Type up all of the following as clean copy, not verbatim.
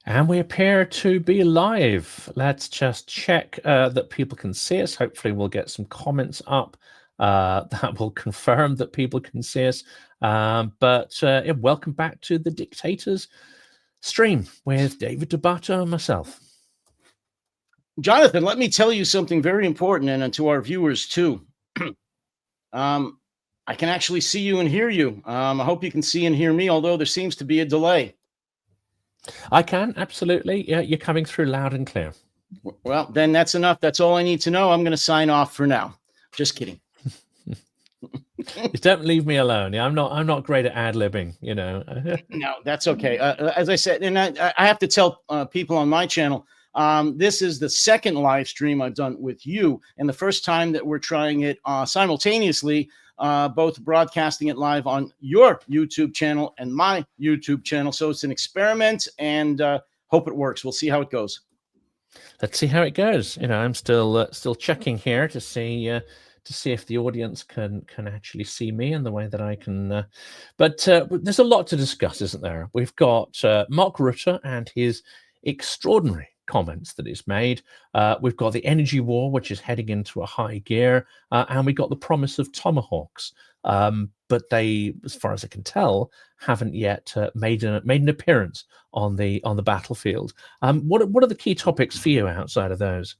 And we appear to be live. Let's just check that people can see us. Hopefully we'll get some comments up that will confirm that people can see us. Yeah, welcome back to the Dictators stream with David Dubato and myself. Jonathan, let me tell you something very important, and to our viewers too. I can actually see you and hear you. I hope you can see and hear me, although there seems to be a delay. I can, absolutely. Yeah, you're coming through loud and clear. Well, then that's enough. That's all I need to know. I'm going to sign off for now. Just kidding. Just don't leave me alone. Yeah, I'm not great at ad-libbing, you know. No, that's okay. As I said, and I have to tell people on my channel, this is the second live stream I've done with you, and the first time that we're trying it simultaneously, both broadcasting it live on your YouTube channel and my YouTube channel. So it's an experiment, and hope it works. We'll see how it goes. Let's see how it goes. You know, I'm still checking here to see if the audience can actually see me in the way that I can. But there's a lot to discuss, isn't there? We've got Mark Rutte and his extraordinary comments that he's made. We've got the energy war, which is heading into a high gear, and we got the promise of Tomahawks. But they, as far as I can tell, haven't yet made an appearance on the battlefield. What are the key topics for you outside of those?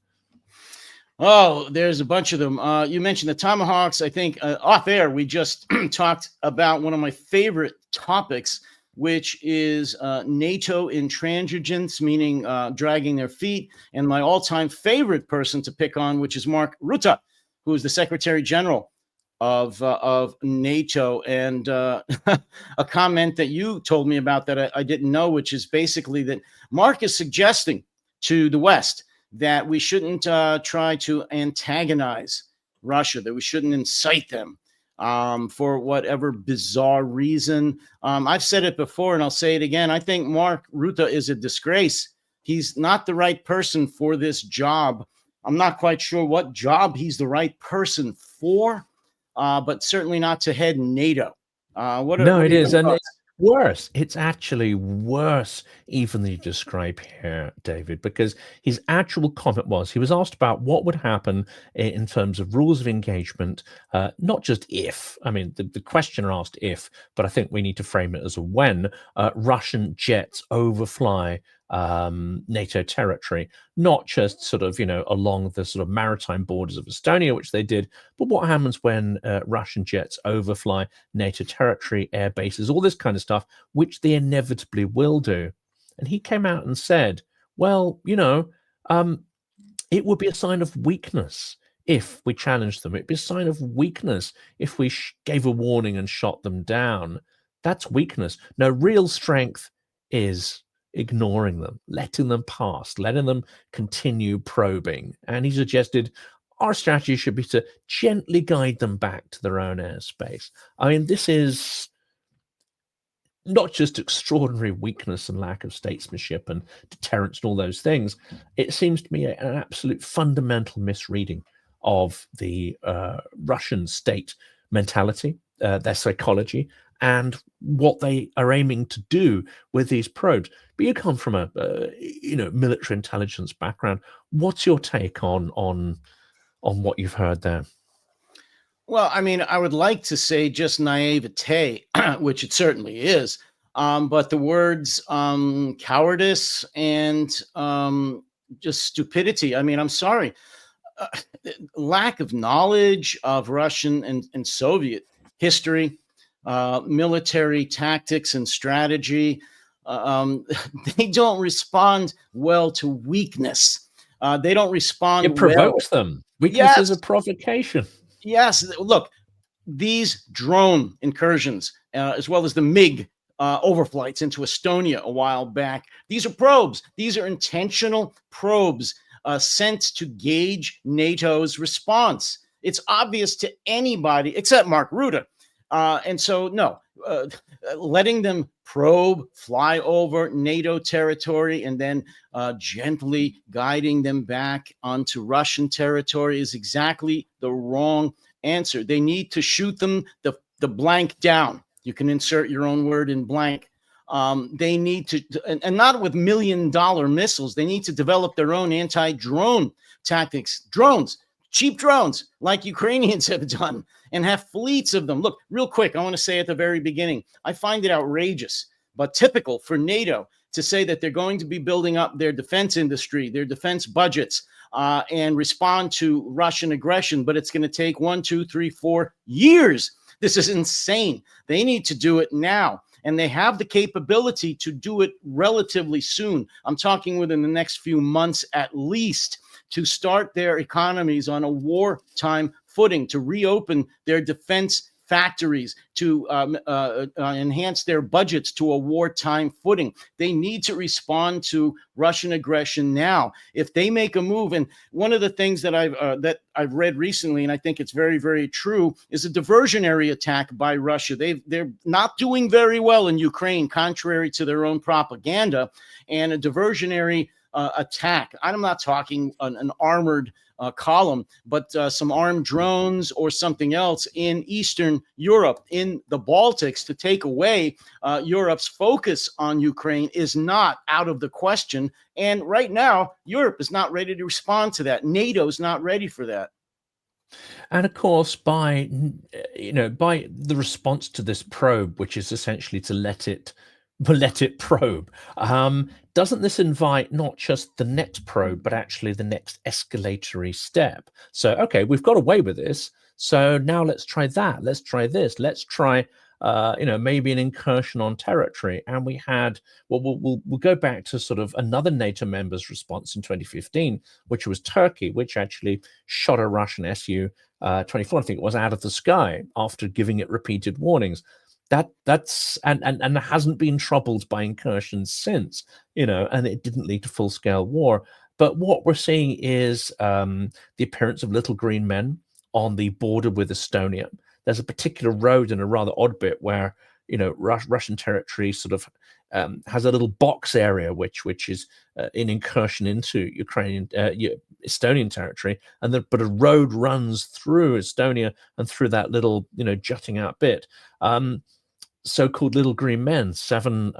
Oh, there's a bunch of them. You mentioned the Tomahawks. I think off air we just talked about one of my favorite topics, which is NATO intransigence, meaning dragging their feet, and my all-time favorite person to pick on, which is Mark Rutte, who is the Secretary General of NATO. And a comment that you told me about that I didn't know, which is basically that Mark is suggesting to the West that we shouldn't try to antagonize Russia, that we shouldn't incite them for whatever bizarre reason. I've said it before and I'll say it again. I think Mark Rutte is a disgrace. He's not the right person for this job. I'm not quite sure what job he's the right person for, but certainly not to head NATO. It is. And it's worse. It's actually worse even than you describe here, David, because his actual comment was, he was asked about what would happen in terms of rules of engagement, not just if. I mean, the questioner asked if, but I think we need to frame it as a when Russian jets overfly NATO territory, not just sort of, along the sort of maritime borders of Estonia, which they did, but what happens when Russian jets overfly NATO territory, air bases, all this kind of stuff, which they inevitably will do. And he came out and said, well, it would be a sign of weakness if we challenged them. It'd be a sign of weakness if we gave a warning and shot them down. That's weakness. No, real strength is ignoring them, letting them pass, letting them continue probing. And he suggested our strategy should be to gently guide them back to their own airspace. I mean, this is not just extraordinary weakness and lack of statesmanship and deterrence and all those things. It seems to me an absolute fundamental misreading of the Russian state mentality, their psychology, and what they are aiming to do with these probes. But you come from a military intelligence background. What's your take on what you've heard there? Well, I mean, I would like to say just naivete, which it certainly is, but the words cowardice and just stupidity. I mean, I'm sorry, lack of knowledge of Russian and Soviet history, military tactics and strategy. They don't respond well to weakness. They don't respond. It provokes them. Weakness is a provocation. Yes. Look, these drone incursions, as well as the MiG overflights into Estonia a while back, these are probes. These are intentional probes sent to gauge NATO's response. It's obvious to anybody except Mark Rutte. And so, no, letting them probe, fly over NATO territory, and then gently guiding them back onto Russian territory is exactly the wrong answer. They need to shoot them the blank down. You can insert your own word in blank. They need to, and not with $1 million missiles. They need to develop their own anti-drone tactics, drones, cheap drones, like Ukrainians have done, and have fleets of them. Look, real quick, I want to say at the very beginning, I find it outrageous, but typical for NATO to say that they're going to be building up their defense industry, their defense budgets, and respond to Russian aggression, but it's going to take 1, 2, 3, 4 years. This is insane. They need to do it now, and they have the capability to do it relatively soon. I'm talking within the next few months at least, to start their economies on a wartime footing, to reopen their defense factories, to enhance their budgets to a wartime footing. They need to respond to Russian aggression now. If they make a move, and one of the things that I've read recently, and I think it's very, very true, is a diversionary attack by Russia. They're not doing very well in Ukraine, contrary to their own propaganda, and a diversionary attack. I'm not talking an armored column, but some armed drones or something else in Eastern Europe, in the Baltics, to take away Europe's focus on Ukraine is not out of the question. And right now, Europe is not ready to respond to that. NATO is not ready for that. And of course, by the response to this probe, which is essentially to let it probe, doesn't this invite not just the next probe, but actually the next escalatory step? So, okay, we've got away with this, so now let's try that. Let's try this. Let's try, maybe an incursion on territory. And we had, we'll go back to sort of another NATO member's response in 2015, which was Turkey, which actually shot a Russian Su-24, I think it was, out of the sky after giving it repeated warnings. That's and hasn't been troubled by incursions since, and it didn't lead to full-scale war. But what we're seeing is the appearance of little green men on the border with Estonia. There's a particular road in a rather odd bit where Russian territory sort of has a little box area which is an incursion into Estonian territory, but a road runs through Estonia and through that little jutting out bit. So-called little green men, 7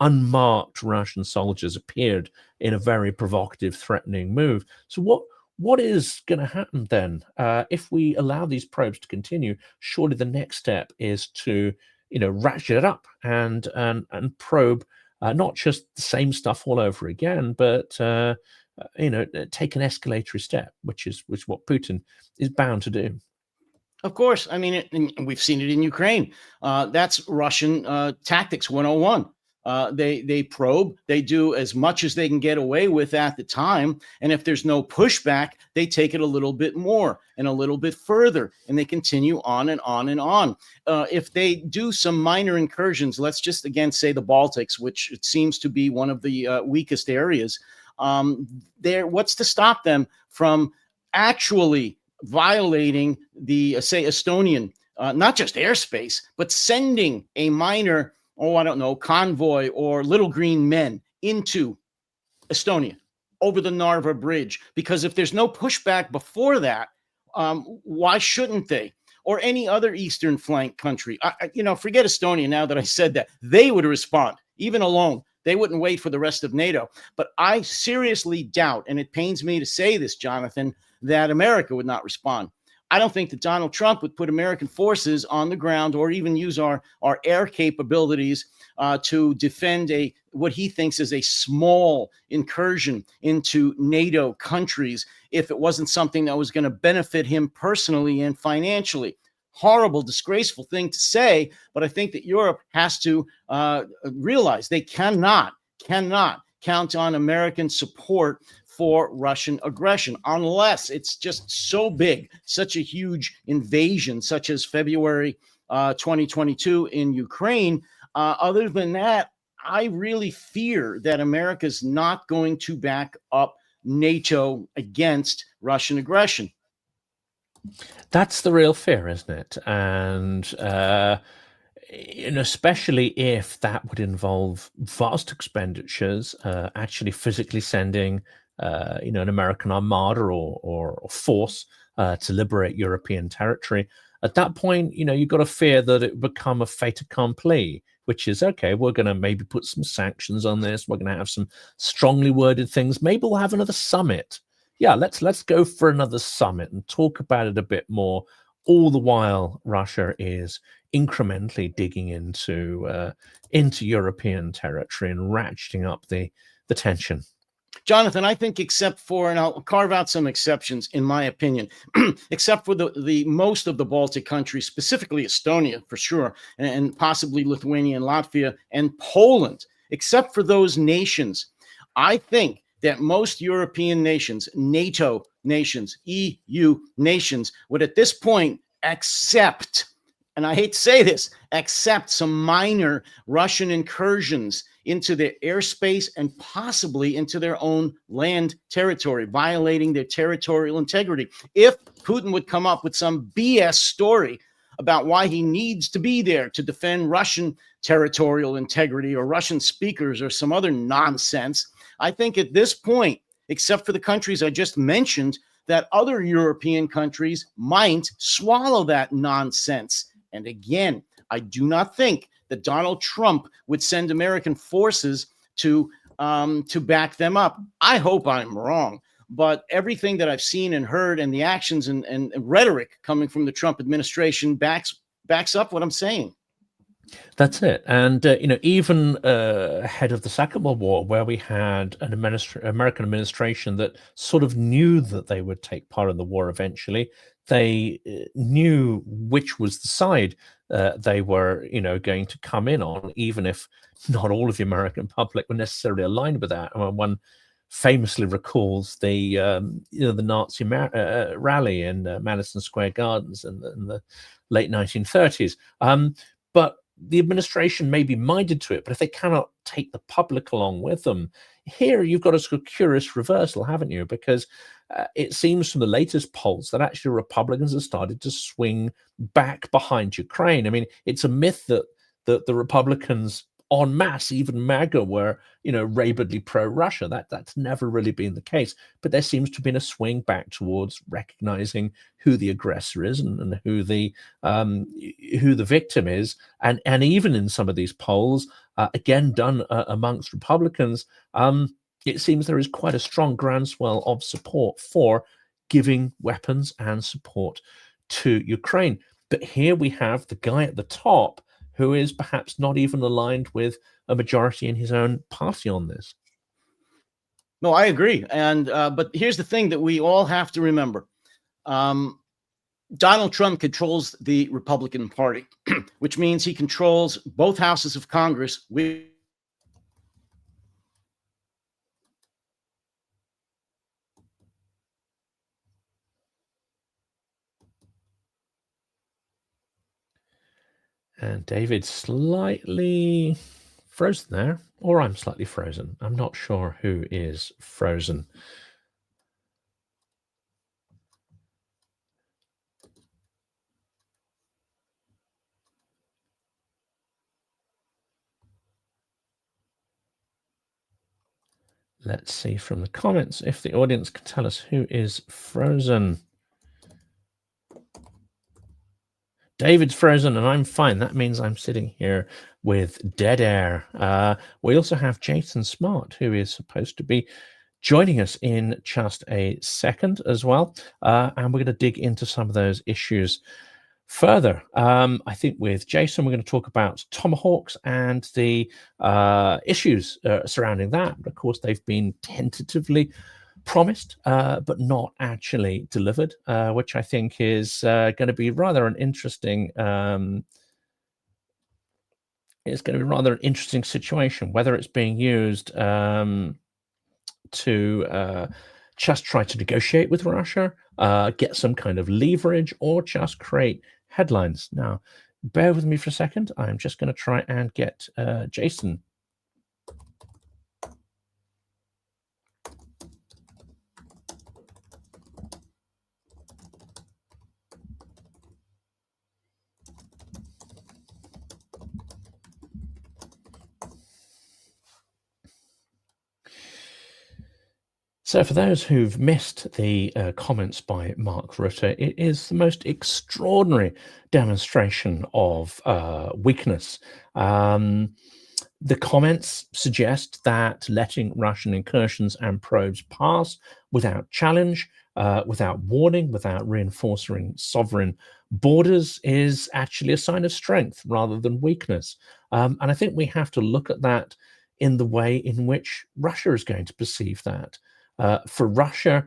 unmarked Russian soldiers appeared in a very provocative, threatening move. So what is going to happen then if we allow these probes to continue? Surely the next step is to ratchet it up and probe not just the same stuff all over again, but take an escalatory step, which is what Putin is bound to do. Of course. I mean, we've seen it in Ukraine. That's Russian tactics 101. They probe, they do as much as they can get away with at the time. And if there's no pushback, they take it a little bit more and a little bit further, and they continue on and on and on. If they do some minor incursions, let's just again say the Baltics, which it seems to be one of the weakest areas, what's to stop them from actually violating the, say, Estonian, not just airspace, but sending a minor, convoy or little green men into Estonia over the Narva Bridge? Because if there's no pushback before that, why shouldn't they? Or any other eastern flank country? Forget Estonia now that I said that. They would respond, even alone. They wouldn't wait for the rest of NATO. But I seriously doubt, and it pains me to say this, Jonathan, that America would not respond. I don't think that Donald Trump would put American forces on the ground or even use our air capabilities to defend what he thinks is a small incursion into NATO countries if it wasn't something that was going to benefit him personally and financially. Horrible, disgraceful thing to say, but I think that Europe has to realize they cannot count on American support for Russian aggression, unless it's just so big, such a huge invasion, such as February 2022 in Ukraine. Other than that, I really fear that America's not going to back up NATO against Russian aggression. That's the real fear, isn't it? And especially if that would involve vast expenditures, actually physically sending an American armada or force to liberate European territory. At that point, you've got to fear that it would become a fait accompli, which is, okay, we're going to maybe put some sanctions on this. We're going to have some strongly worded things. Maybe we'll have another summit. Yeah, let's go for another summit and talk about it a bit more. All the while, Russia is incrementally digging into European territory and ratcheting up the tension. Jonathan, I think except for, and I'll carve out some exceptions in my opinion, except for the most of the Baltic countries, specifically Estonia for sure, and possibly Lithuania and Latvia and Poland, except for those nations, I think that most European nations, NATO nations, EU nations would at this point accept, and I hate to say this, accept some minor Russian incursions into their airspace and possibly into their own land territory, violating their territorial integrity. If Putin would come up with some BS story about why he needs to be there to defend Russian territorial integrity or Russian speakers or some other nonsense, I think at this point, except for the countries I just mentioned, that other European countries might swallow that nonsense. And again, I do not think that Donald Trump would send American forces to back them up. I hope I'm wrong, but everything that I've seen and heard and the actions and rhetoric coming from the Trump administration backs up what I'm saying. That's it. And, even ahead of the Second World War, where we had an American administration that sort of knew that they would take part in the war eventually, they knew which was the side they were, going to come in on, even if not all of the American public were necessarily aligned with that. One famously recalls the Nazi rally in Madison Square Gardens in the late 1930s. But the administration may be minded to it, but if they cannot take the public along with them, here you've got a sort of curious reversal, haven't you? Because it seems from the latest polls that actually Republicans have started to swing back behind Ukraine. I mean, it's a myth that the Republicans en masse, even MAGA, were rabidly pro-Russia. That's never really been the case. But there seems to have been a swing back towards recognizing who the aggressor is and who the victim is. And even in some of these polls, again done amongst Republicans, it seems there is quite a strong groundswell of support for giving weapons and support to Ukraine. But here we have the guy at the top who is perhaps not even aligned with a majority in his own party on this. No, I agree. And but here's the thing that we all have to remember. Donald Trump controls the Republican Party, which means he controls both houses of Congress. And David's slightly frozen there, or I'm slightly frozen. I'm not sure who is frozen. Let's see from the comments if the audience can tell us who is frozen. David's frozen and I'm fine. That means I'm sitting here with dead air. We also have Jason Smart, who is supposed to be joining us in just a second as well. And we're going to dig into some of those issues further. I think with Jason, we're going to talk about Tomahawks and the issues surrounding that. Of course, they've been tentatively promised, but not actually delivered, which I think is going to be rather an interesting. It's going to be rather an interesting situation, whether it's being used to just try to negotiate with Russia, get some kind of leverage, or just create headlines. Now, bear with me for a second. I'm just going to try and get Jason. So for those who've missed the comments by Mark Rutte, it is the most extraordinary demonstration of weakness. The comments suggest that letting Russian incursions and probes pass without challenge, without warning, without reinforcing sovereign borders is actually a sign of strength rather than weakness. And I think we have to look at that in the way in which Russia is going to perceive that. For Russia,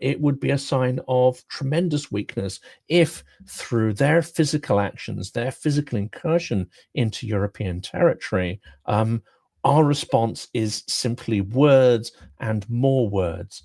it would be a sign of tremendous weakness if, through their physical actions, their physical incursion into European territory, our response is simply words and more words.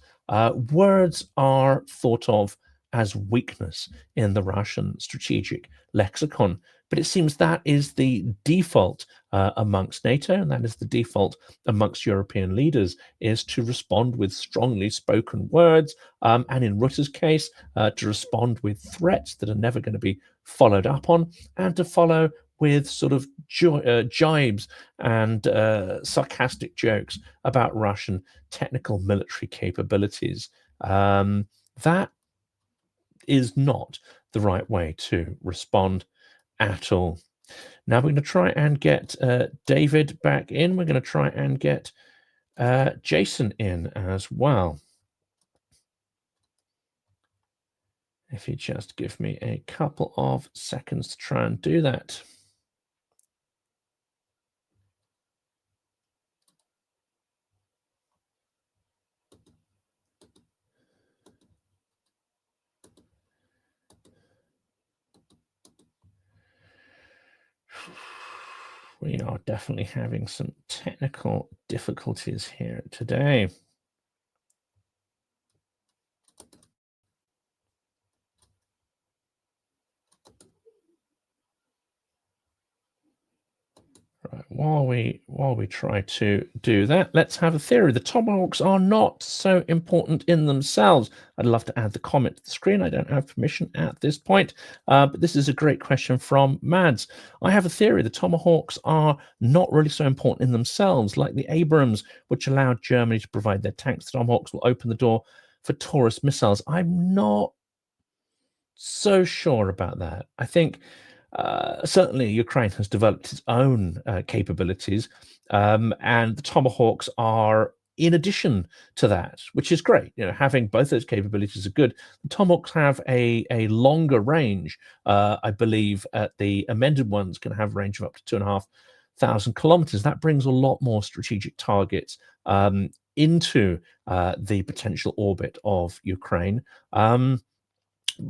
Words are thought of as weakness in the Russian strategic lexicon, but it seems that is the default amongst NATO, and that is the default amongst European leaders, is to respond with strongly spoken words, and in Rutte's case, to respond with threats that are never going to be followed up on, and to follow with sort of jibes and sarcastic jokes about Russian technical military capabilities. That is not the right way to respond at all. Now we're going to try and get David back in. We're going to try and get Jason in as well. If you just give me a couple of seconds to try and do that. We are definitely having some technical difficulties here today. Right, while we try to do that, let's have a theory. The Tomahawks are not so important in themselves. I'd love to add the comment to the screen. I don't have permission at this point, but this is a great question from Mads. I have a theory. The Tomahawks are not really so important in themselves, like the Abrams, which allowed Germany to provide their tanks. The Tomahawks will open the door for Taurus missiles. I'm not so sure about that. I think certainly Ukraine has developed its own capabilities, and the Tomahawks are in addition to that, which is great. You know, having both those capabilities are good. The Tomahawks have a longer range. I believe the amended ones can have a range of up to 2,500 kilometers. That brings a lot more strategic targets into the potential orbit of Ukraine.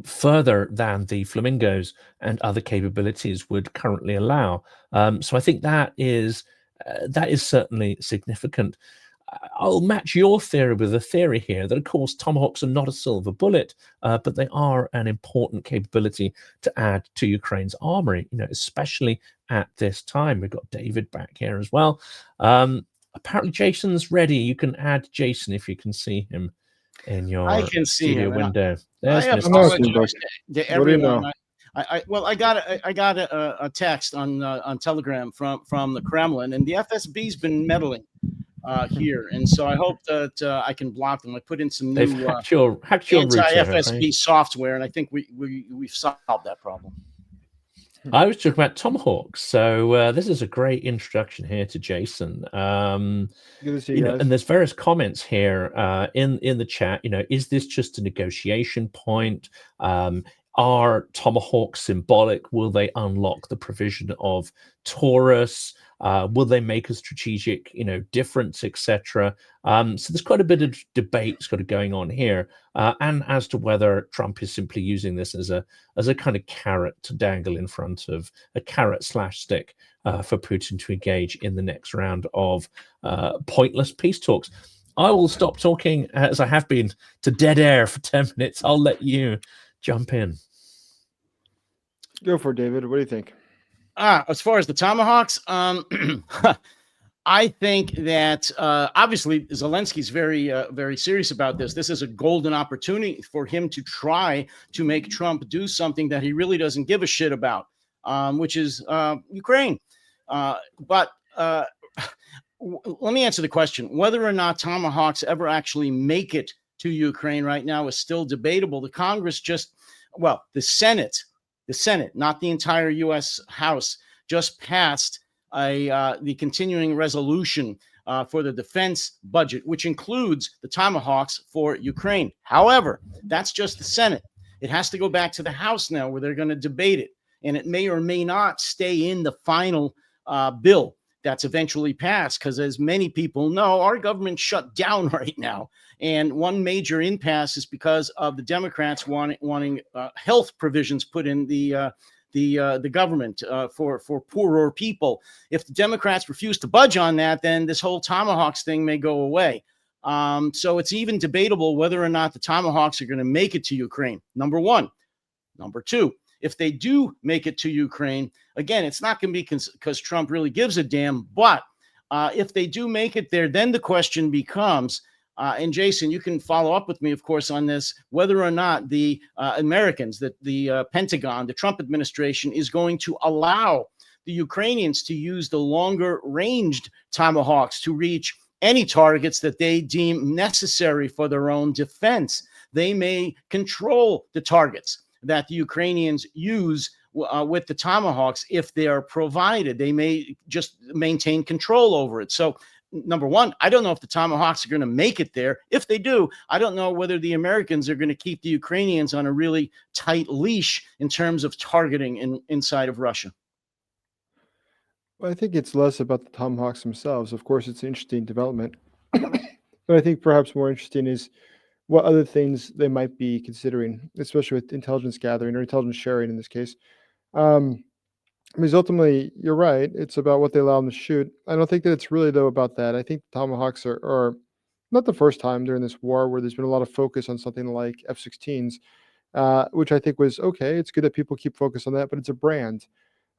Further than the Flamingos and other capabilities would currently allow. So I think that is certainly significant. I'll match your theory with a theory here that, of course, Tomahawks are not a silver bullet, but they are an important capability to add to Ukraine's armory, you know, especially at this time. We've got David back here as well. Apparently Jason's ready. You can add Jason if you can see him in your studio window. I apologize to everyone. Well, I got a text on Telegram from the Kremlin, and the FSB's been meddling here, and so I hope that I can block them. I put in some new hacked your anti-FSB software, and I think we've solved that problem. I was talking about Tomahawks, so this is a great introduction here to Jason. Good to see you guys. And there's various comments here in the chat. You know, is this just a negotiation point? Are Tomahawks symbolic? Will they unlock the provision of Taurus? Will they make a strategic, difference, etc.? So there's quite a bit of debate sort of going on here, and as to whether Trump is simply using this as a kind of carrot to dangle in front of a carrot/stick for Putin to engage in the next round of pointless peace talks. I will stop talking, as I have been, to dead air for 10 minutes. I'll let you jump in. Go for it, David. What do you think? As far as the Tomahawks, I think that obviously Zelensky's very serious about this. This is a golden opportunity for him to try to make Trump do something that he really doesn't give a shit about, which is Ukraine. But let me answer the question. Whether or not Tomahawks ever actually make it to Ukraine right now is still debatable. The Congress the Senate, not the entire U.S. House, just passed the continuing resolution for the defense budget, which includes the Tomahawks for Ukraine. However, that's just the Senate. It has to go back to the House now, where they're going to debate it, and it may or may not stay in the final bill that's eventually passed, because as many people know, our government shut down right now. And one major impasse is because of the Democrats wanting health provisions put in the government for poorer people. If the Democrats refuse to budge on that, then this whole Tomahawks thing may go away. So it's even debatable whether or not the Tomahawks are going to make it to Ukraine, number one. Number two, if they do make it to Ukraine, again, it's not going to be because Trump really gives a damn. But if they do make it there, then the question becomes, and Jason, you can follow up with me, of course, on this, whether or not the Americans, the Pentagon, the Trump administration is going to allow the Ukrainians to use the longer ranged Tomahawks to reach any targets that they deem necessary for their own defense. They may control the targets that the Ukrainians use with the Tomahawks if they are provided. They may just maintain control over it. So, number one, I don't know if the Tomahawks are going to make it there. If they do, I don't know whether the Americans are going to keep the Ukrainians on a really tight leash in terms of targeting inside of Russia. Well, I think it's less about the Tomahawks themselves. Of course, it's an interesting development. But I think perhaps more interesting is what other things they might be considering, especially with intelligence gathering or intelligence sharing in this case. Because ultimately, you're right. It's about what they allow them to shoot. I don't think that it's really, though, about that. I think the Tomahawks are not the first time during this war where there's been a lot of focus on something like F-16s, which I think was okay. It's good that people keep focus on that, but it's a brand.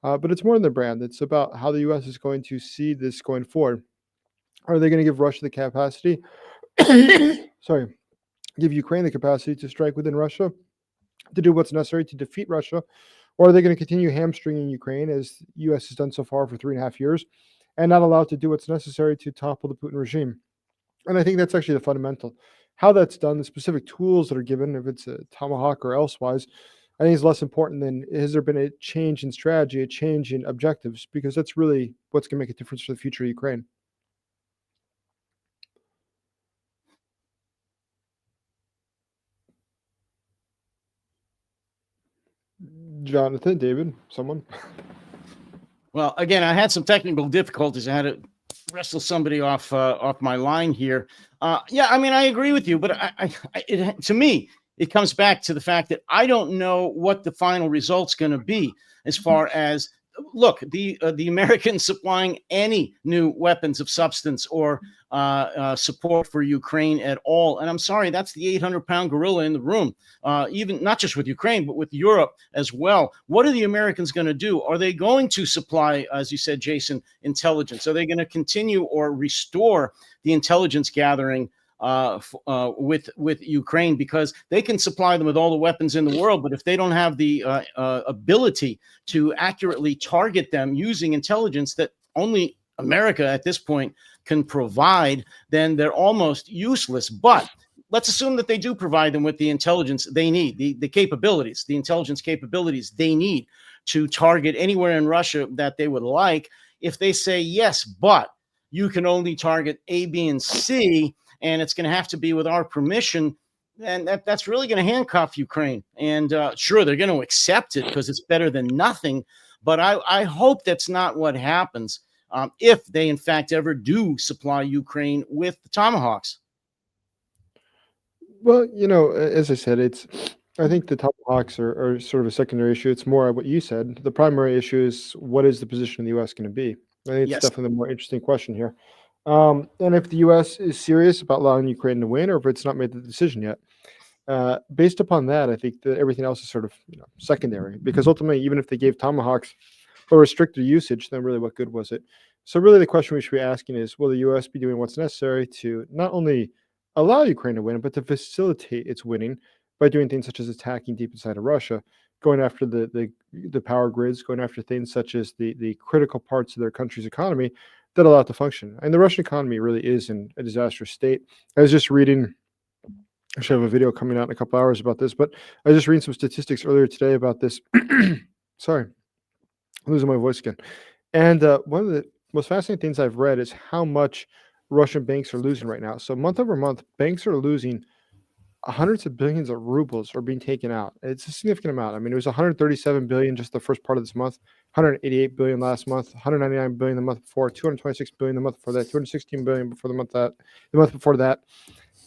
But it's more than the brand. It's about how the U.S. is going to see this going forward. Are they going to give Russia the capacity? Sorry. Give Ukraine the capacity to strike within Russia, to do what's necessary to defeat Russia? Or are they going to continue hamstringing Ukraine, as the U.S. has done so far for 3.5 years, and not allow it to do what's necessary to topple the Putin regime? And I think that's actually the fundamental. How that's done, the specific tools that are given, if it's a Tomahawk or elsewise, I think is less important than has there been a change in strategy, a change in objectives, because that's really what's going to make a difference for the future of Ukraine. Jonathan, David, someone? Well, again, I had some technical difficulties. I had to wrestle somebody off my line here. Yeah, I mean, I agree with you, but to me, it comes back to the fact that I don't know what the final result's going to be as far as, look, the Americans supplying any new weapons of substance or support for Ukraine at all. And I'm sorry, that's the 800-pound gorilla in the room, even not just with Ukraine, but with Europe as well. What are the Americans going to do? Are they going to supply, as you said, Jason, intelligence? Are they going to continue or restore the intelligence gathering with Ukraine? Because they can supply them with all the weapons in the world, but if they don't have the ability to accurately target them using intelligence that only America at this point can provide, then they're almost useless. But let's assume that they do provide them with the intelligence they need, the capabilities, the intelligence capabilities they need to target anywhere in Russia that they would like. If they say, yes, but you can only target A, B, and C, and it's going to have to be with our permission, and that's really going to handcuff Ukraine. And sure, they're going to accept it because it's better than nothing. But I hope that's not what happens if they, in fact, ever do supply Ukraine with the Tomahawks. Well, as I said, I think the Tomahawks are sort of a secondary issue. It's more what you said. The primary issue is, what is the position of the U.S. going to be? I think it's definitely the more interesting question here. And if the U.S. is serious about allowing Ukraine to win, or if it's not made the decision yet, based upon that, I think that everything else is sort of secondary. Because ultimately, even if they gave Tomahawks a restricted usage, then really what good was it? So really the question we should be asking is, will the U.S. be doing what's necessary to not only allow Ukraine to win, but to facilitate its winning by doing things such as attacking deep inside of Russia, going after the power grids, going after things such as the critical parts of their country's economy that allow it to function. And the Russian economy really is in a disastrous state. I was just reading. I should have a video coming out in a couple hours about this, but I was just reading some statistics earlier today about this. Sorry, I'm losing my voice again. And one of the most fascinating things I've read is how much Russian banks are losing right now. So month over month, banks are losing hundreds of billions of rubles are being taken out. It's a significant amount. I mean, it was 137 billion just the first part of this month, 188 billion last month, 199 billion the month before, 226 billion the month before that, 216 billion before the month before that.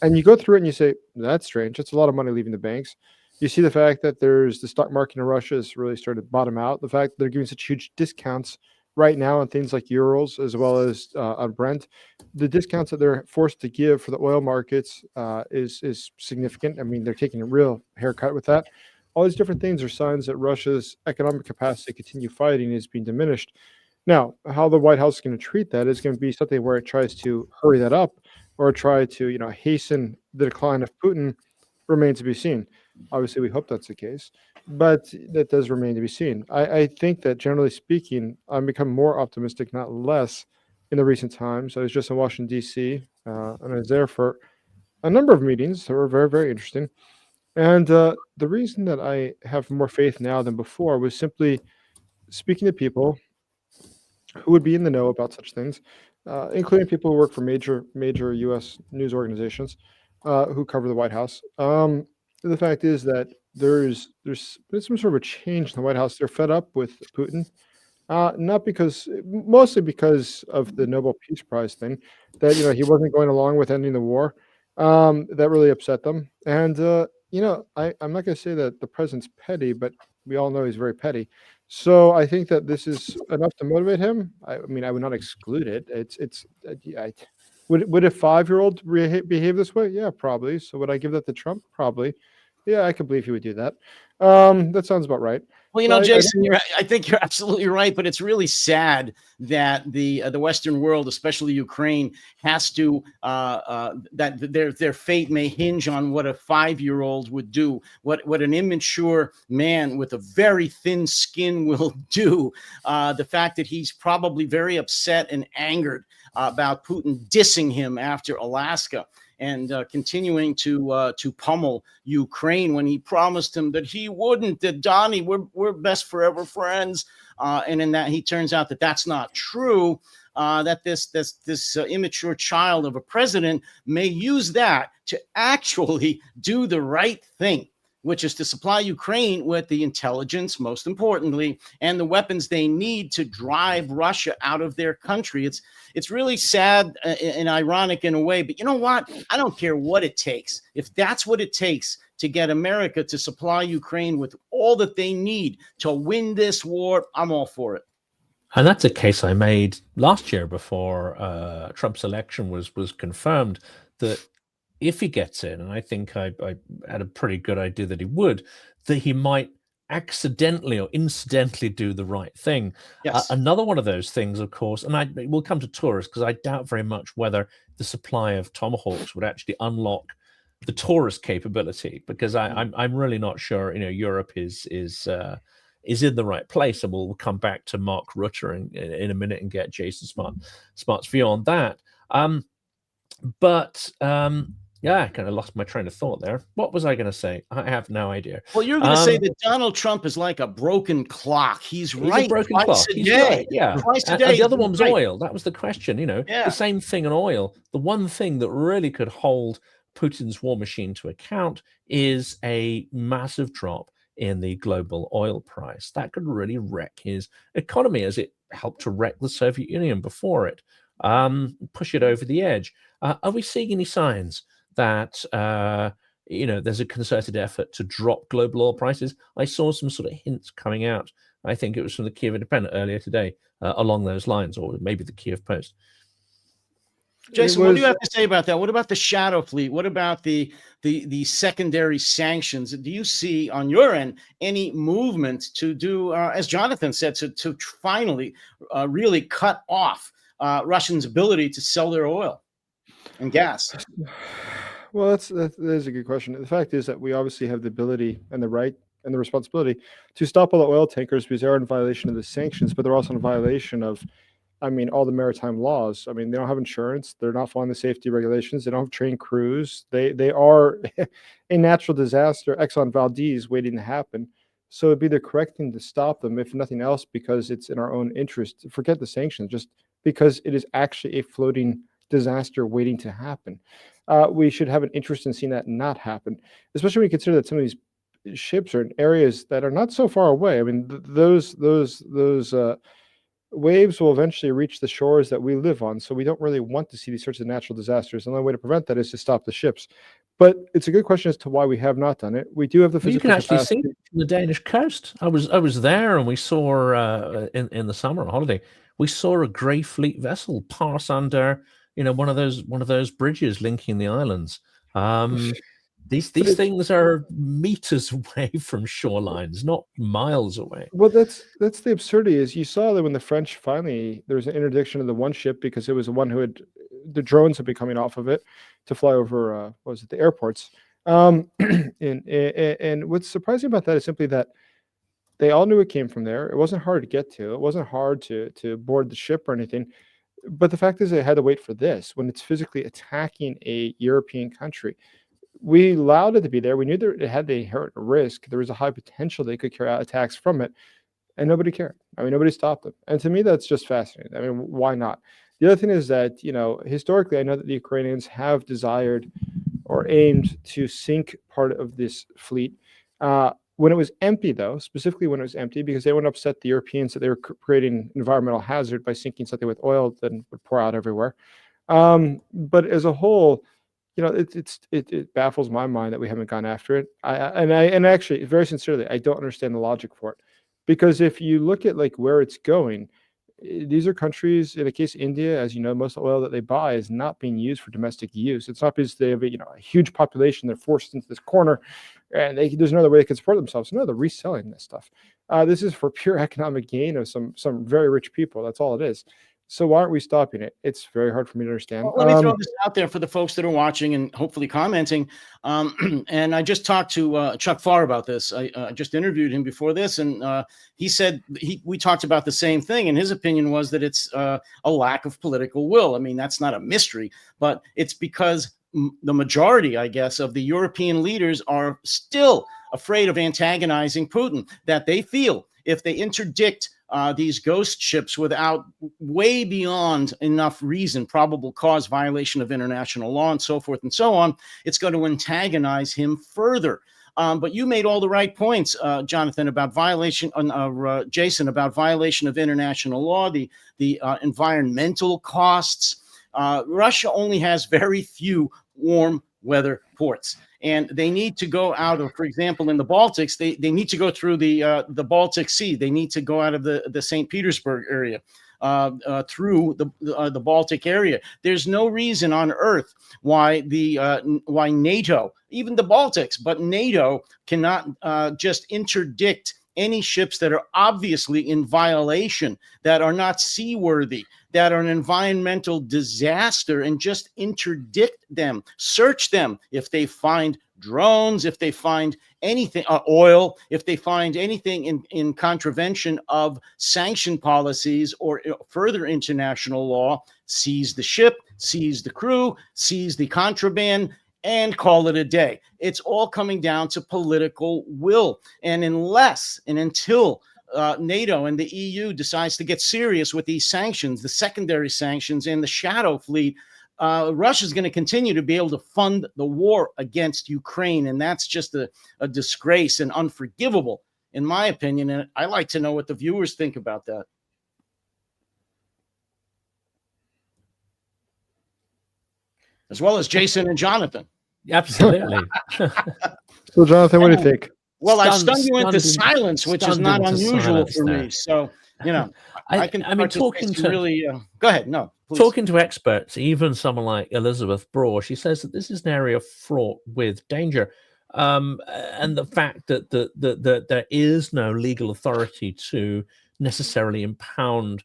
And you go through it and you say, that's strange. That's a lot of money leaving the banks. You see the fact that the stock market in Russia has really started to bottom out. The fact that they're giving such huge discounts right now on things like euros as well as on Brent. The discounts that they're forced to give for the oil markets is significant. I mean, they're taking a real haircut with that. All these different things are signs that Russia's economic capacity to continue fighting is being diminished. Now, how the White House is going to treat that is going to be something where it tries to hurry that up or try to, hasten the decline of Putin remains to be seen. Obviously, we hope that's the case, but that does remain to be seen. I think that generally speaking, I've become more optimistic, not less, in the recent times. I was just in Washington, D.C., and I was there for a number of meetings that were very, very interesting. And the reason that I have more faith now than before was simply speaking to people who would be in the know about such things, including people who work for major U.S. news organizations who cover the White House. The fact is that there's been some sort of a change in the White House. They're fed up with Putin, mostly because of the Nobel Peace Prize thing, that he wasn't going along with ending the war. That really upset them. And I'm not going to say that the president's petty, but we all know he's very petty. So I think that this is enough to motivate him. I mean, I would not exclude it. Would a 5-year-old behave this way? Yeah, probably. So would I give that to Trump? Probably. Yeah, I could believe he would do that. That sounds about right. Well, Jason, I think you're absolutely right, but it's really sad that the Western world, especially Ukraine, has to that their fate may hinge on what a 5-year-old would do, what an immature man with a very thin skin will do. The fact that he's probably very upset and angered about Putin dissing him after Alaska and continuing to pummel Ukraine when he promised him that he wouldn't, that Donnie, we're best forever friends. And in that, he turns out that that's not true, that this immature child of a president may use that to actually do the right thing, which is to supply Ukraine with the intelligence, most importantly, and the weapons they need to drive Russia out of their country. It's really sad and ironic in a way, but you know what? I don't care what it takes. If that's what it takes to get America to supply Ukraine with all that they need to win this war, I'm all for it. And that's a case I made last year before Trump's election was confirmed, that if he gets in, and I think I had a pretty good idea that he would, that he might accidentally or incidentally do the right thing. Yes. Another one of those things, of course, and we'll come to Taurus, because I doubt very much whether the supply of Tomahawks would actually unlock the Taurus capability, because I'm really not sure. Europe is in the right place, and we'll come back to Mark Rutter in a minute and get Jason Smart's view on that. Yeah, I kind of lost my train of thought there. What was I going to say? I have no idea. Well, you're going to say that Donald Trump is like a broken clock. He's right. A broken clock. He's right. Yeah. Twice a day. And the other one was oil. That was the question. Yeah. The same thing in oil. The one thing that really could hold Putin's war machine to account is a massive drop in the global oil price. That could really wreck his economy, as it helped to wreck the Soviet Union before it, push it over the edge. Are we seeing any signs that there's a concerted effort to drop global oil prices? I saw some sort of hints coming out. I think it was from the Kiev Independent earlier today along those lines, or maybe the Kiev Post. Jason, what do you have to say about that? What about the shadow fleet? What about the secondary sanctions? Do you see on your end any movement to do, as Jonathan said, to finally really cut off Russians' ability to sell their oil and gas? Well, that is a good question. The fact is that we obviously have the ability and the right and the responsibility to stop all the oil tankers, because they're in violation of the sanctions, but they're also in violation of I mean, all the maritime laws. I mean, they don't have insurance. They're not following the safety regulations. They don't have trained crews. They are a natural disaster, Exxon Valdez, waiting to happen. So it'd be the correct thing to stop them, if nothing else, because it's in our own interest. Forget the sanctions, just because it is actually a floating disaster waiting to happen. We should have an interest in seeing that not happen, especially when you consider that some of these ships are in areas that are not so far away. I mean, those waves will eventually reach the shores that we live on. So we don't really want to see these sorts of natural disasters. The only way to prevent that is to stop the ships. But it's a good question as to why we have not done it. We do have the physical you can actually capacity. see it from the Danish coast. I was there, and we saw in the summer holiday, we saw a grey fleet vessel pass under one of those bridges linking the islands. These things are meters away from shorelines, not miles away. Well, that's the absurdity. Is you saw that when the French finally, there was an interdiction of the one ship because it was the one who had the drones had been coming off of it to fly over what was it, the airports. And what's surprising about that is simply that they all knew it came from there. It wasn't hard to get to. It wasn't hard to board the ship or anything. But the fact is, they had to wait for this when it's physically attacking a European country. We allowed it to be there. We knew that it had the inherent risk. There was a high potential they could carry out attacks from it, and nobody cared. I mean, nobody stopped them. And to me, that's just fascinating. I mean, why not? The other thing is that, historically, I know that the Ukrainians have desired or aimed to sink part of this fleet. When it was empty, though, specifically when it was empty, because they wouldn't upset the Europeans that they were creating environmental hazard by sinking something with oil that would pour out everywhere. But as a whole, it baffles my mind that we haven't gone after it. And actually, very sincerely, I don't understand the logic for it, because if you look at like where it's going, these are countries. In the case of India, as you know, most of the oil that they buy is not being used for domestic use. It's not because they have a huge population. They're forced into this corner, and there's no other way they can support themselves. No, they're reselling this stuff. This is for pure economic gain of some very rich people. That's all it is. So why aren't we stopping it? It's very hard for me to understand. Well, let me throw this out there for the folks that are watching and hopefully commenting. And I just talked to Chuck Farr about this. I just interviewed him before this, and he said we talked about the same thing. And his opinion was that it's a lack of political will. I mean, that's not a mystery, but it's because the majority, I guess, of the European leaders are still afraid of antagonizing Putin, that they feel if they interdict these ghost ships without way beyond enough reason, probable cause, violation of international law, and so forth and so on, it's going to antagonize him further. But you made all the right points, Jonathan, about violation, Jason, about violation of international law, the environmental costs. Russia only has very few warm weather ports. And they need to go out of, for example, in the Baltics, they need to go through the Baltic Sea. They need to go out of the St. Petersburg area, through the Baltic area. There's no reason on earth why why NATO, even the Baltics, but NATO cannot just interdict any ships that are obviously in violation, that are not seaworthy, that are an environmental disaster, and just interdict them, search them. If they find drones, if they find anything, oil, if they find anything in contravention of sanction policies or further international law, seize the ship, seize the crew, seize the contraband, and call it a day. It's all coming down to political will. And unless and until NATO and the EU decides to get serious with these sanctions, the secondary sanctions and the shadow fleet, Russia is going to continue to be able to fund the war against Ukraine. And that's just a disgrace and unforgivable, in my opinion. And I'd like to know what the viewers think about that. As well as Jason and Jonathan. Absolutely. So, Jonathan, what do you think? Well, I stunned you into silence, which is not unusual for me. So, I mean, talking to really. Go ahead. No, please. Talking to experts, even someone like Elizabeth Broad, she says that this is an area fraught with danger, and the fact that there is no legal authority to necessarily impound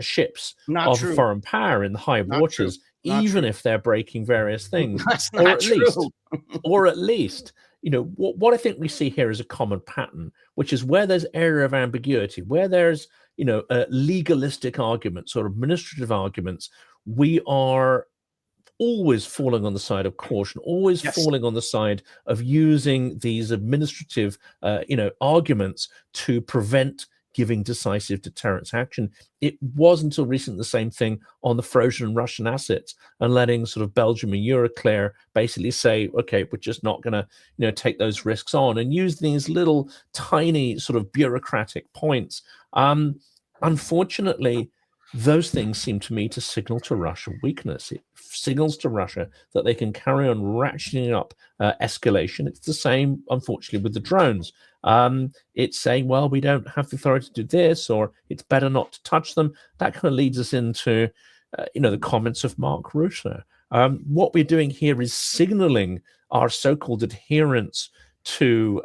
ships of foreign power in the high waters, even if they're breaking various things, That's not true. or at least, what I think we see here is a common pattern, which is where there's area of ambiguity, where there's legalistic arguments or administrative arguments, we are always falling on the side of caution, always falling on the side of using these administrative, arguments to prevent giving decisive deterrence action. It was until recently the same thing on the frozen and Russian assets, and letting sort of Belgium and Euroclear basically say, okay, we're just not going to, take those risks on, and use these little tiny sort of bureaucratic points. Unfortunately, those things seem to me to signal to Russia weakness. It signals to Russia that they can carry on ratcheting up escalation. It's the same, unfortunately, with the drones. It's saying, well, we don't have the authority to do this, or it's better not to touch them. That kind of leads us into, the comments of Mark Rutte. What we're doing here is signaling our so-called adherence to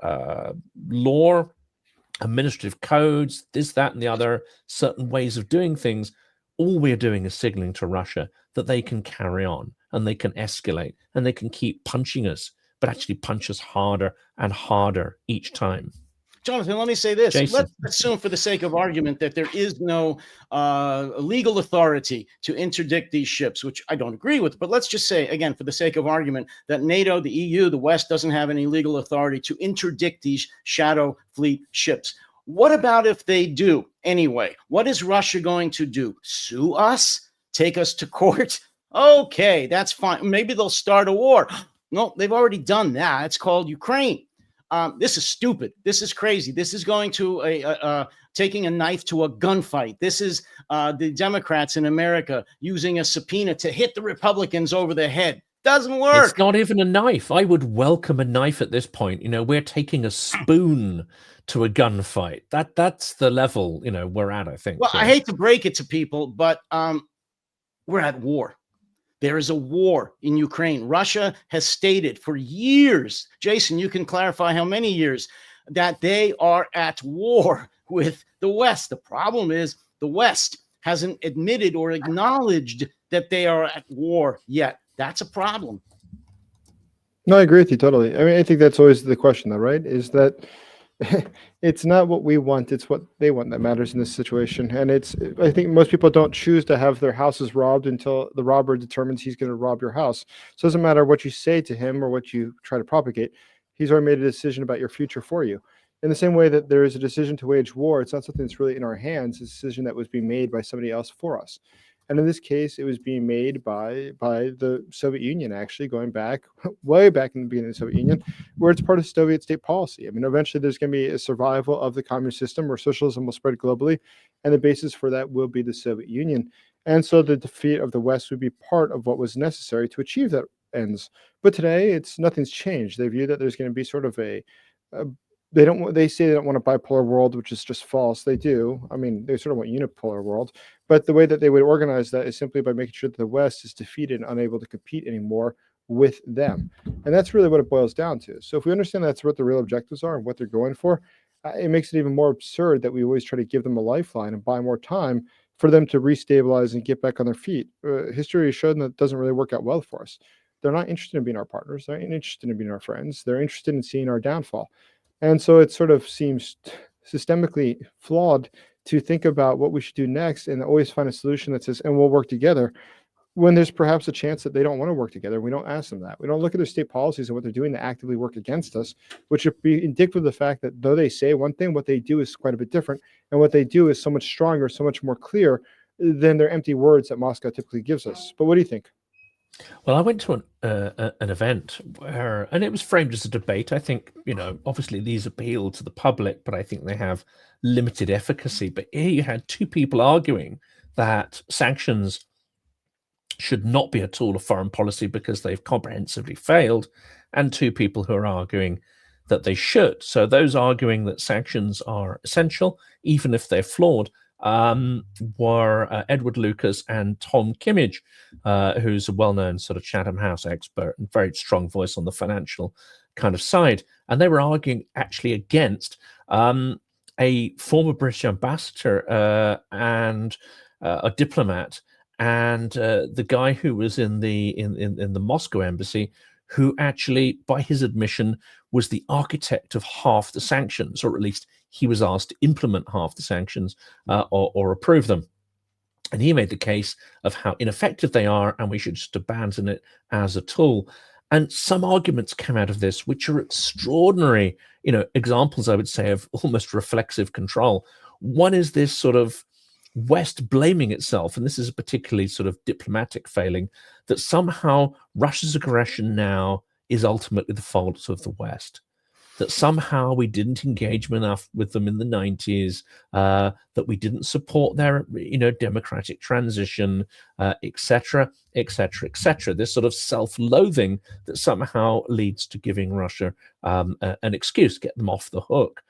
law, administrative codes, this, that, and the other, certain ways of doing things. All we're doing is signaling to Russia that they can carry on, and they can escalate, and they can keep punching us, but actually punch us harder and harder each time. Jonathan, let me say this. Jason. Let's assume, for the sake of argument, that there is no legal authority to interdict these ships, which I don't agree with. But let's just say, again, for the sake of argument, that NATO, the EU, the West doesn't have any legal authority to interdict these shadow fleet ships. What about if they do anyway? What is Russia going to do? Sue us? Take us to court? Okay, that's fine. Maybe they'll start a war. No, they've already done that. It's called Ukraine. This is stupid. This is crazy. This is going to taking a knife to a gunfight. This is the Democrats in America using a subpoena to hit the Republicans over the head. Doesn't work. It's not even a knife. I would welcome a knife at this point. We're taking a spoon to a gunfight. That's the level, we're at, I think. Well, I hate to break it to people, but we're at war. There is a war in Ukraine. Russia has stated for years, Jason, you can clarify how many years, that they are at war with the West. The problem is the West hasn't admitted or acknowledged that they are at war yet. That's a problem. No, I agree with you totally. I mean, I think that's always the question, though, right? Is that it's not what we want, it's what they want that matters in this situation. And I think most people don't choose to have their houses robbed until the robber determines he's going to rob your house. So it doesn't matter what you say to him or what you try to propagate. He's already made a decision about your future for you. In the same way that there is a decision to wage war, it's not something that's really in our hands. It's a decision that was being made by somebody else for us. And in this case, it was being made by the Soviet Union, actually, going back, way back in the beginning of the Soviet Union, where it's part of Soviet state policy. I mean, eventually there's going to be a survival of the communist system where socialism will spread globally, and the basis for that will be the Soviet Union. And so the defeat of the West would be part of what was necessary to achieve that ends. But today, nothing's changed. They view that there's going to be sort of they say they don't want a bipolar world, which is just false. They do. I mean, they sort of want a unipolar world. But the way that they would organize that is simply by making sure that the West is defeated and unable to compete anymore with them. And that's really what it boils down to. So if we understand that's what the real objectives are and what they're going for, it makes it even more absurd that we always try to give them a lifeline and buy more time for them to restabilize and get back on their feet. History has shown that it doesn't really work out well for us. They're not interested in being our partners. They're not interested in being our friends. They're interested in seeing our downfall. And so it sort of seems systemically flawed to think about what we should do next and always find a solution that says, and we'll work together, when there's perhaps a chance that they don't want to work together. We don't ask them that. We don't look at their state policies and what they're doing to actively work against us, which would be indicative of the fact that though they say one thing, what they do is quite a bit different. And what they do is so much stronger, so much more clear than their empty words that Moscow typically gives us. But what do you think? Well, I went to an event where, and it was framed as a debate. I think, obviously these appeal to the public, but I think they have limited efficacy. But here you had two people arguing that sanctions should not be a tool of foreign policy because they've comprehensively failed, and two people who are arguing that they should. So those arguing that sanctions are essential, even if they're flawed, were Edward Lucas and Tom Kimmage, who's a well-known sort of Chatham House expert and very strong voice on the financial kind of side. And they were arguing actually against a former British ambassador and a diplomat, and the guy who was in the Moscow embassy, who actually, by his admission, was the architect of half the sanctions, or at least he was asked to implement half the sanctions or approve them. And he made the case of how ineffective they are, and we should just abandon it as a tool. And some arguments come out of this, which are extraordinary, examples, I would say, of almost reflexive control. One is this sort of West blaming itself, and this is a particularly sort of diplomatic failing, that somehow Russia's aggression now is ultimately the fault of the West. That somehow we didn't engage enough with them in the 90s, that we didn't support their, democratic transition, etc., etc., etc. This sort of self-loathing that somehow leads to giving Russia an excuse to get them off the hook.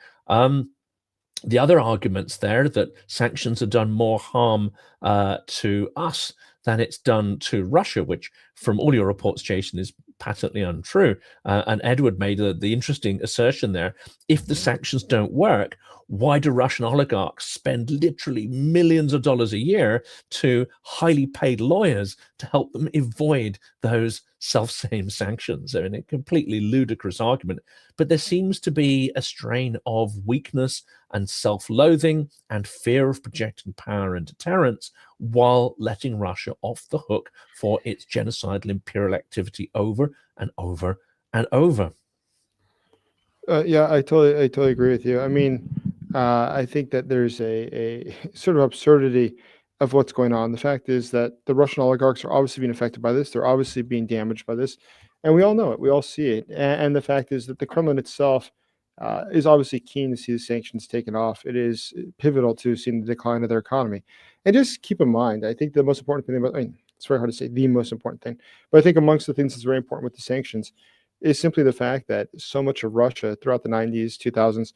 The other arguments there that sanctions have done more harm to us than it's done to Russia, which from all your reports, Jason, is patently untrue. And Edward made the interesting assertion there. If the sanctions don't work, why do Russian oligarchs spend literally millions of dollars a year to highly paid lawyers to help them avoid those self-same sanctions? I mean, a completely ludicrous argument. But there seems to be a strain of weakness and self-loathing and fear of projecting power and deterrence while letting Russia off the hook for its genocidal imperial activity over and over and over. Yeah, I totally agree with you. I mean, I think that there's a sort of absurdity of what's going on. The fact is that the Russian oligarchs are obviously being affected by this. They're obviously being damaged by this, and we all know it. We all see it. And the fact is that the Kremlin itself is obviously keen to see the sanctions taken off. It is pivotal to seeing the decline of their economy. And just keep in mind, I think the most important thing about, I mean, it's very hard to say the most important thing, but I think amongst the things that's very important with the sanctions is simply the fact that so much of Russia throughout the 90s, 2000s,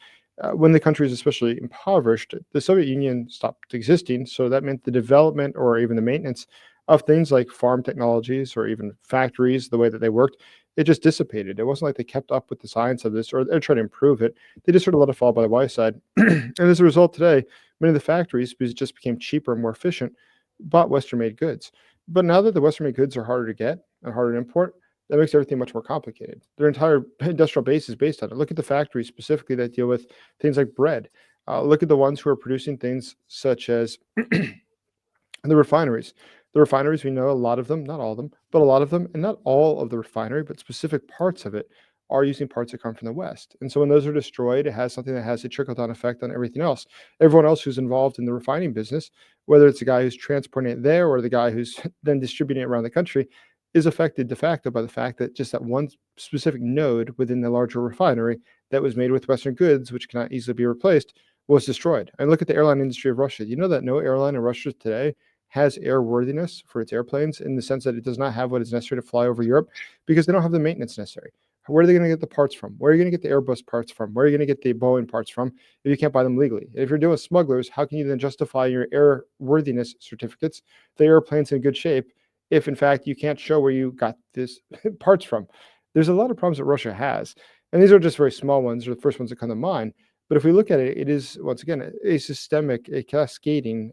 when the country is especially impoverished, the Soviet Union stopped existing. So that meant the development or even the maintenance of things like farm technologies or even factories, the way that they worked, it just dissipated. It wasn't like they kept up with the science of this or they tried to improve it. They just sort of let it fall by the wayside. And as a result, today, many of the factories, because it just became cheaper and more efficient, bought Western-made goods. But now that the Western-made goods are harder to get and harder to import, that makes everything much more complicated. Their entire industrial base is based on it. Look at the factories specifically that deal with things like bread. Look at the ones who are producing things such as the refineries. The refineries, we know a lot of them, not all of them, but a lot of them, and not all of the refinery, but specific parts of it are using parts that come from the West. And so when those are destroyed, it has something that has a trickle-down effect on everything else. Everyone else who's involved in the refining business, whether it's the guy who's transporting it there or the guy who's then distributing it around the country, is affected de facto by the fact that just that one specific node within the larger refinery that was made with Western goods, which cannot easily be replaced, was destroyed. And look at the airline industry of Russia. You know that no airline in Russia today has airworthiness for its airplanes in the sense that it does not have what is necessary to fly over Europe because they don't have the maintenance necessary. Where are they going to get the parts from? Where are you going to get the Airbus parts from? Where are you going to get the Boeing parts from if you can't buy them legally? If you're doing smugglers, how can you then justify your airworthiness certificates, the airplane's in good shape, if in fact you can't show where you got this parts from? There's a lot of problems that Russia has, and these are just very small ones. They're the first ones that come to mind. But if we look at it, it is once again a systemic, a cascading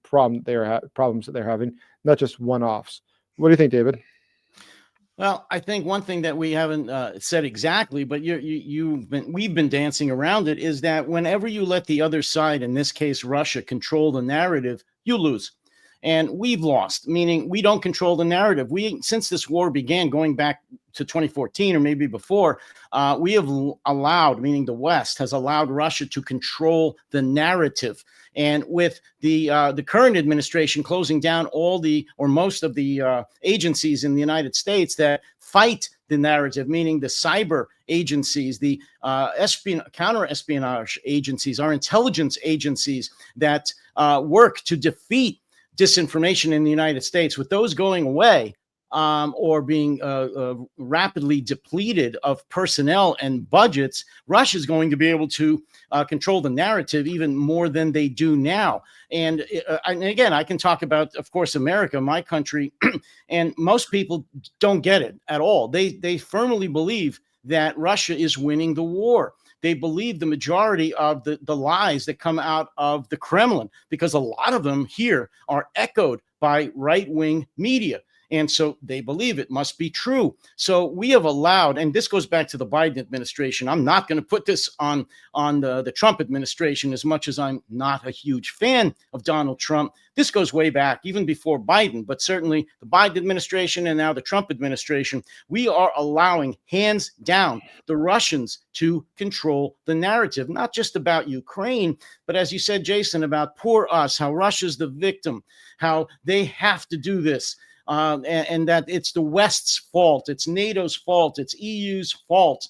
problems that they're having, not just one-offs. What do you think, David? Well, I think one thing that we haven't said exactly, but we've been dancing around it, is that whenever you let the other side, in this case Russia, control the narrative, you lose. And we've lost, meaning we don't control the narrative. Since this war began, going back to 2014 or maybe before, we have allowed, meaning the West has allowed Russia to control the narrative. And with the current administration closing down all or most of the agencies in the United States that fight the narrative, meaning the cyber agencies, the counter-espionage agencies, our intelligence agencies that work to defeat disinformation in the United States, with those going away or being rapidly depleted of personnel and budgets, Russia is going to be able to control the narrative even more than they do now. And again, I can talk about, of course, America, my country, and most people don't get it at all. They firmly believe that Russia is winning the war. They believe the majority of the lies that come out of the Kremlin, because a lot of them here are echoed by right-wing media. And so they believe it must be true. So we have allowed, and this goes back to the Biden administration. I'm not going to put this on the Trump administration, as much as I'm not a huge fan of Donald Trump. This goes way back, even before Biden, but certainly the Biden administration and now the Trump administration. We are allowing, hands down, the Russians to control the narrative, not just about Ukraine, but as you said, Jason, about poor us, how Russia's the victim, how they have to do this. And that it's the West's fault, it's NATO's fault, it's EU's fault,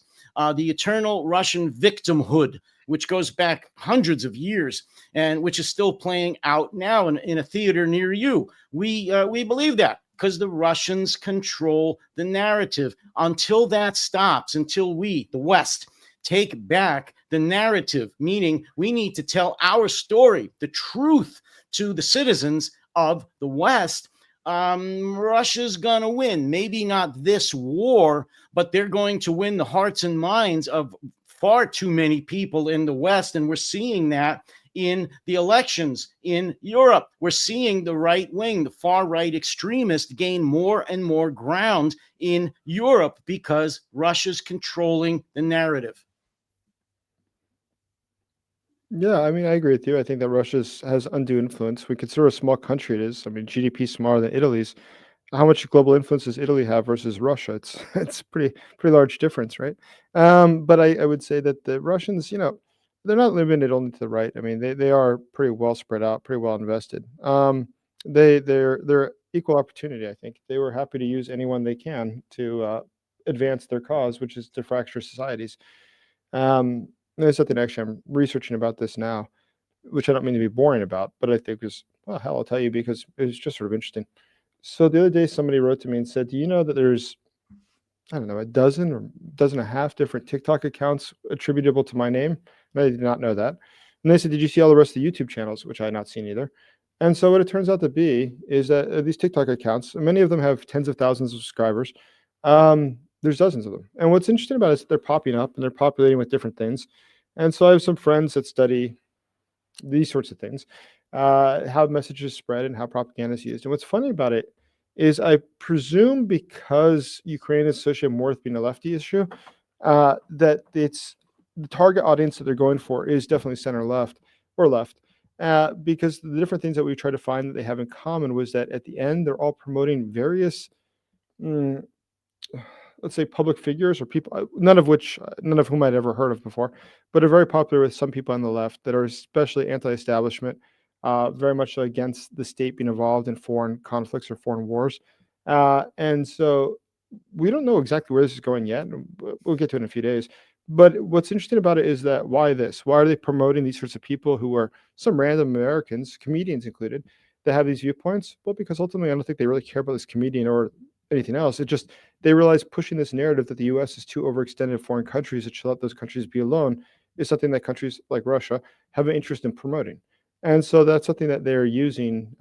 the eternal Russian victimhood, which goes back hundreds of years and which is still playing out now in a theater near you. We believe that because the Russians control the narrative. Until that stops, until we, the West, take back the narrative, meaning we need to tell our story, the truth, to the citizens of the West, Russia's going to win. Maybe not this war, but they're going to win the hearts and minds of far too many people in the West. And we're seeing that in the elections in Europe. We're seeing the right wing, the far right extremists gain more and more ground in Europe because Russia's controlling the narrative. Yeah, I mean, I agree with you. I think that Russia has undue influence. We consider a small country it is. I mean, GDP smaller than Italy's. How much global influence does Italy have versus Russia? It's pretty large difference, right? But I would say that the Russians, they're not limited only to the right. I mean, they are pretty well spread out, pretty well invested. They're equal opportunity. I think they were happy to use anyone they can to advance their cause, which is to fracture societies. There's something actually I'm researching about this now, which I don't mean to be boring about, but I think is, well, hell, I'll tell you because it's just sort of interesting. So the other day, somebody wrote to me and said, "Do you know that there's, I don't know, a dozen or dozen and a half different TikTok accounts attributable to my name?" And I did not know that. And they said, "Did you see all the rest of the YouTube channels?" Which I had not seen either. And so what it turns out to be is that these TikTok accounts, many of them have tens of thousands of subscribers. There's dozens of them. And what's interesting about it is that they're popping up and they're populating with different things. And so I have some friends that study these sorts of things, how messages spread and how propaganda is used. And what's funny about it is I presume because Ukraine is associated more with being a lefty issue, that it's the target audience that they're going for is definitely center left or left. Because the different things that we try to find that they have in common was that at the end, they're all promoting various mm, let's say public figures or people, none of whom I'd ever heard of before, but are very popular with some people on the left that are especially anti-establishment, very much against the state being involved in foreign conflicts or foreign wars. And so we don't know exactly where this is going yet. We'll get to it in a few days. But what's interesting about it is that why this? Why are they promoting these sorts of people who are some random Americans, comedians included, that have these viewpoints? Well, because ultimately I don't think they really care about this comedian or anything else. It just they realize pushing this narrative that the U.S. is too overextended in foreign countries that should let those countries be alone is something that countries like Russia have an interest in promoting, and so that's something that they're using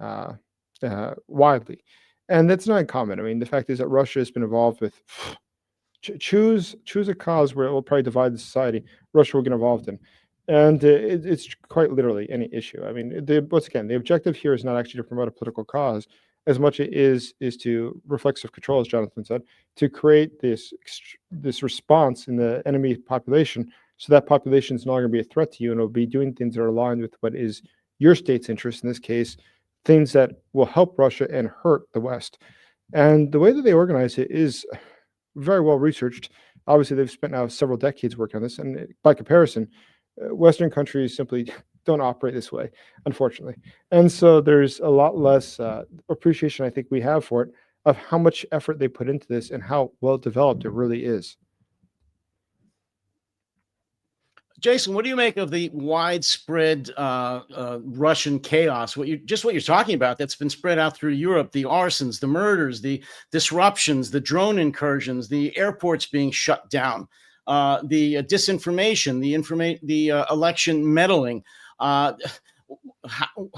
widely, and that's not uncommon. I mean, the fact is that Russia has been involved with choose a cause where it will probably divide the society. Russia will get involved in. And it's quite literally any issue. I mean, once again, the objective here is not actually to promote a political cause as much it is to reflexive control, as Jonathan said, to create this response in the enemy population, so that population is no longer be a threat to you, and will be doing things that are aligned with what is your state's interest. In this case, things that will help Russia and hurt the West. And the way that they organize it is very well researched. Obviously, they've spent now several decades working on this, and by comparison, Western countries simply don't operate this way, unfortunately. And so there's a lot less appreciation, I think, we have for it, of how much effort they put into this and how well developed it really is. Jason, what do you make of the widespread Russian chaos? What you're talking about that's been spread out through Europe: the arsons, the murders, the disruptions, the drone incursions, the airports being shut down, the disinformation, the election meddling.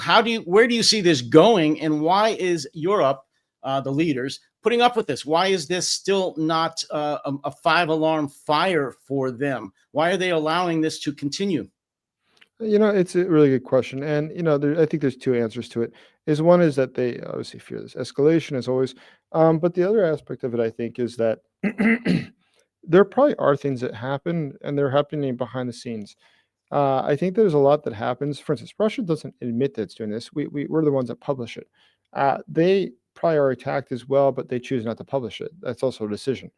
Where do you see this going, and why is Europe, the leaders, putting up with this? Why is this still not a five-alarm fire for them? Why are they allowing this to continue? It's a really good question, and I think there's two answers to it. Is one is that they obviously fear this escalation as always, but the other aspect of it, I think, is that there probably are things that happen, and they're happening behind the scenes. I think there's a lot that happens. For instance, Russia doesn't admit that it's doing this. We're the ones that publish it. They probably are attacked as well, but they choose not to publish it. That's also a decision.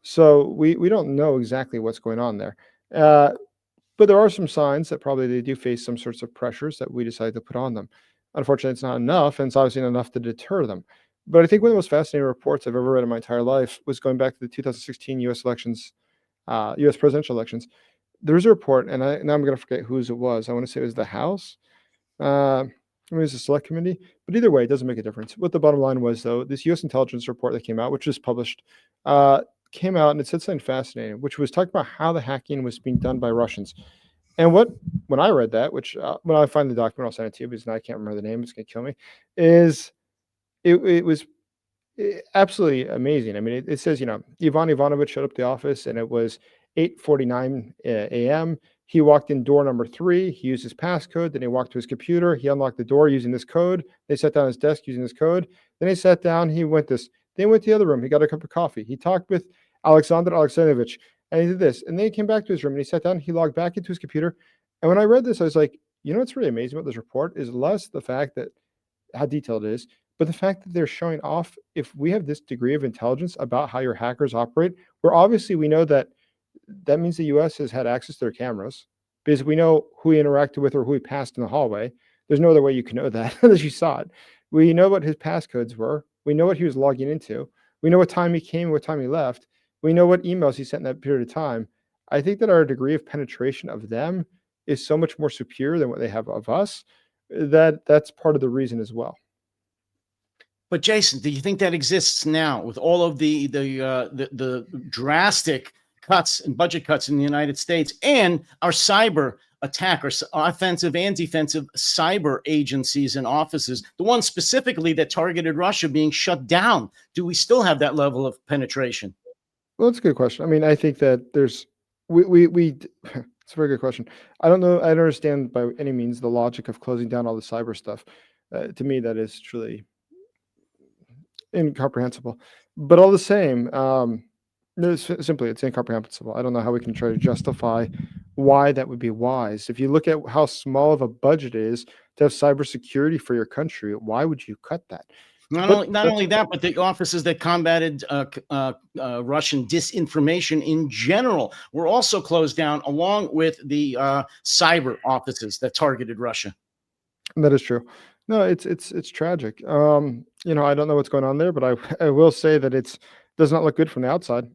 So we don't know exactly what's going on there. Uh, but there are some signs that probably they do face some sorts of pressures that we decide to put on them. Unfortunately, it's not enough, and it's obviously not enough to deter them. But I think one of the most fascinating reports I've ever read in my entire life was going back to the 2016 U.S. elections, U.S. presidential elections. There was a report, and now I'm going to forget whose it was. I want to say it was the House. It was a select committee, but either way, it doesn't make a difference. What the bottom line was, though, this U.S. intelligence report that came out, which was published, came out and it said something fascinating, which was talking about how the hacking was being done by Russians. And when I read that, which when I find the document, I'll send it to you because now I can't remember the name. It's going to kill me. Is it was absolutely amazing. I mean, it says, Ivan Ivanovich showed up at the office and it was 8:49 a.m. He walked in door number 3. He used his passcode. Then he walked to his computer. He unlocked the door using this code. They sat down at his desk using this code. Then he sat down. He went this. Then he went to the other room. He got a cup of coffee. He talked with Alexander Alexeyevich and he did this. And then he came back to his room and he sat down. He logged back into his computer. And when I read this, I was like, what's really amazing about this report is less the fact that how detailed it is, but the fact that they're showing off if we have this degree of intelligence about how your hackers operate, where obviously we know that means the US has had access to their cameras because we know who he interacted with or who he passed in the hallway. There's no other way you can know that unless you saw it. We know what his passcodes were. We know what he was logging into. We know what time he came, what time he left. We know what emails he sent in that period of time. I think that our degree of penetration of them is so much more superior than what they have of us. That's part of the reason as well. But Jason, do you think that exists now with all of the drastic cuts and budget cuts in the United States and our cyber attack, our offensive and defensive cyber agencies and offices, the ones specifically that targeted Russia being shut down? Do we still have that level of penetration? Well, that's a good question. I mean, I think that there's it's a very good question. I don't know. I don't understand by any means the logic of closing down all the cyber stuff. To me, that is truly incomprehensible. But all the same, it's incomprehensible. I don't know how we can try to justify why that would be wise. If you look at how small of a budget is to have cybersecurity for your country, why would you cut that? Not only that, but the offices that combated Russian disinformation in general were also closed down, along with the cyber offices that targeted Russia. That is true. No, it's tragic. I don't know what's going on there, but I will say that does not look good from the outside.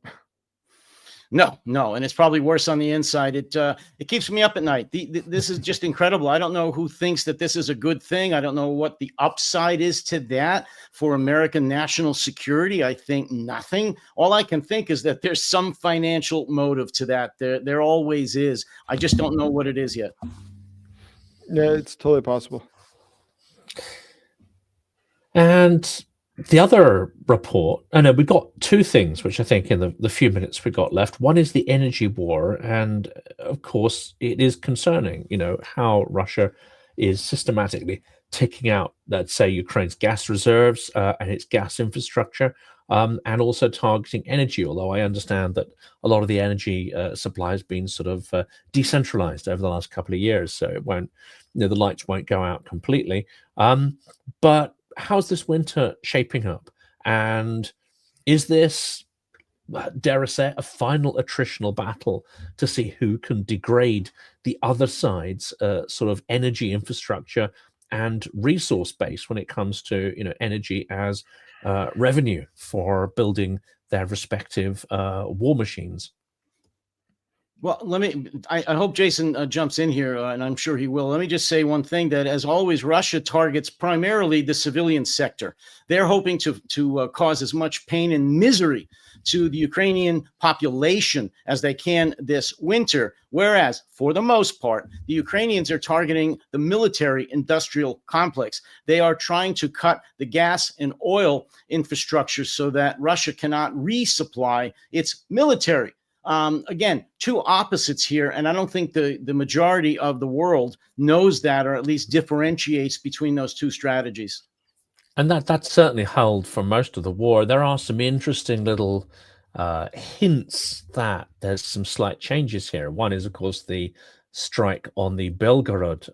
No, and it's probably worse on the inside. It keeps me up at night. This is just incredible. I don't know who thinks that this is a good thing. I don't know what the upside is to that for American national security. I think nothing. All I can think is that there's some financial motive to that. There always is. I just don't know what it is yet. Yeah, it's totally possible. And the other report, we've got two things, which I think in the few minutes we got left. One is the energy war. And of course, it is concerning, how Russia is systematically taking out, let's say, Ukraine's gas reserves and its gas infrastructure, and also targeting energy. Although I understand that a lot of the energy supply has been sort of decentralized over the last couple of years. So it won't, the lights won't go out completely. But how's this winter shaping up? And is this, dare I say, a final attritional battle to see who can degrade the other side's sort of energy infrastructure and resource base when it comes to energy as revenue for building their respective war machines? Well, I hope Jason jumps in here, and I'm sure he will. Let me just say one thing, that as always, Russia targets primarily the civilian sector. They're hoping to cause as much pain and misery to the Ukrainian population as they can this winter. Whereas, for the most part, the Ukrainians are targeting the military industrial complex. They are trying to cut the gas and oil infrastructure so that Russia cannot resupply its military. Again, two opposites here, and I don't think the majority of the world knows that, or at least differentiates between those two strategies. And that certainly held for most of the war. There are some interesting little hints that there's some slight changes here. One is, of course, the strike on the Belgorod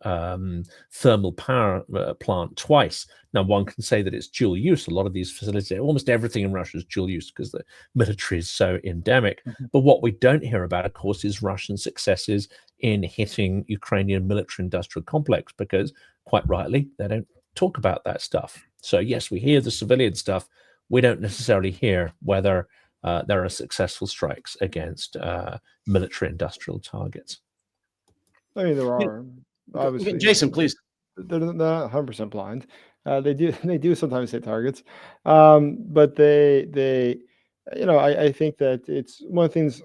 thermal power plant twice. Now, one can say that it's dual use. A lot of these facilities, almost everything in Russia is dual use because the military is so endemic. But what we don't hear about, of course, is Russian successes in hitting Ukrainian military-industrial complex, because quite rightly, they don't talk about that stuff. So yes, we hear the civilian stuff. We don't necessarily hear whether there are successful strikes against military-industrial targets. I mean, there are obviously. Jason, please. They're not 100% blind. They do sometimes hit targets, but they I think that it's one of the things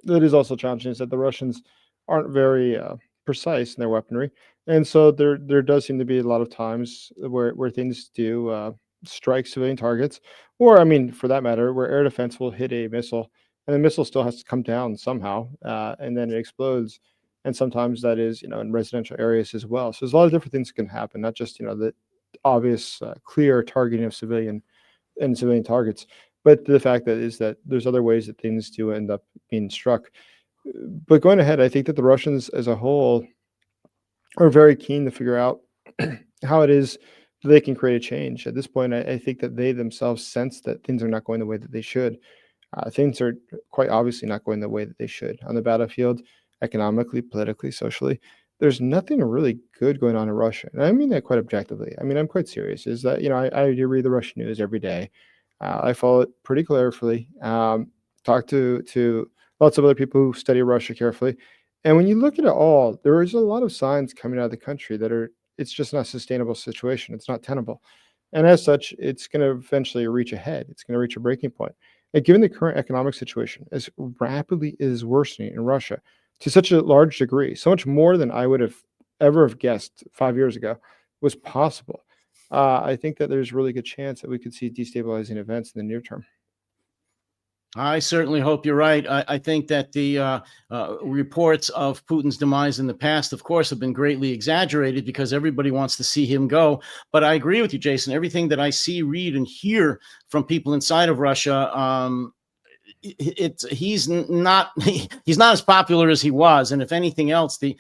that is also challenging is that the Russians aren't very precise in their weaponry, and so there does seem to be a lot of times where things do strike civilian targets, or I mean, for that matter, where air defense will hit a missile, and the missile still has to come down somehow, and then it explodes. And sometimes that is, in residential areas as well. So there's a lot of different things that can happen, not just, the obvious, clear targeting of civilian targets, but the fact that there's other ways that things do end up being struck. But going ahead, I think that the Russians as a whole are very keen to figure out how it is that they can create a change. At this point, I think that they themselves sense that things are not going the way that they should. Things are quite obviously not going the way that they should on the battlefield, economically, politically, socially. There's nothing really good going on in Russia. And I mean that quite objectively. I mean, I'm quite serious. Is that, I do read the Russian news every day. I follow it pretty carefully. Talk to lots of other people who study Russia carefully. And when you look at it all, there is a lot of signs coming out of the country that it's just not a sustainable situation. It's not tenable. And as such, it's going to eventually reach a head. It's going to reach a breaking point. And given the current economic situation, as rapidly is worsening in Russia, to such a large degree, so much more than I would have ever have guessed 5 years ago was possible. I think that there's a really good chance that we could see destabilizing events in the near term. I certainly hope you're right. I think that the reports of Putin's demise in the past, of course, have been greatly exaggerated because everybody wants to see him go. But I agree with you, Jason. Everything that I see, read, and hear from people inside of Russia, he's not as popular as he was, and if anything else, the